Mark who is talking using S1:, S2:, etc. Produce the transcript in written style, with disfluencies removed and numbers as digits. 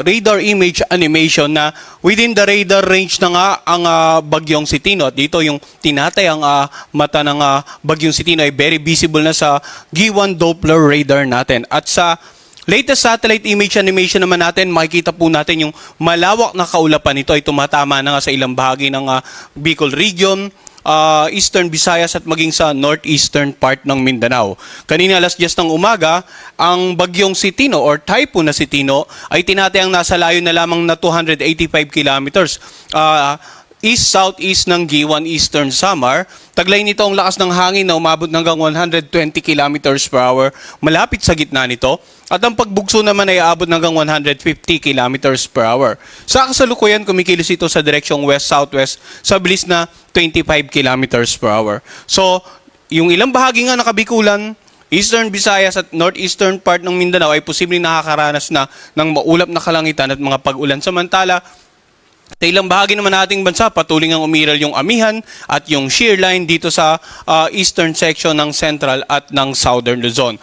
S1: radar image animation na within the radar range na nga ang bagyong Sitino. At dito yung tinatay ang mata ng bagyong Sitino ay very visible na sa G1 Doppler radar natin. At sa latest satellite image animation naman natin, makikita po natin yung malawak na kaulapan nito ay tumatama na nga sa ilang bahagi ng Bicol region, Eastern Visayas at maging sa northeastern part ng Mindanao. Kanina alas 10 ng umaga, ang bagyong Sitino or typhoon na Sitino ay tinatayang nasa layo na lamang na 285 kilometers. East-southeast ng G1 Eastern Samar. Taglay nito ang lakas ng hangin na umabot hanggang 120 kilometers per hour malapit sa gitna nito. At ang pagbugso naman ay aabot hanggang 150 kilometers per hour. Sa kasalukuyan, kumikilos ito sa direksyong west-southwest sa bilis na 25 kilometers per hour. So, yung ilang bahagi nga nakabikulan, Eastern Visayas at northeastern part ng Mindanao ay posibleng nakakaranas na ng maulap na kalangitan at mga pag-ulan. Samantala, sa ilang bahagi naman nating bansa, patuloy ngang umiral yung amihan at yung shear line dito sa eastern section ng Central at ng Southern Luzon.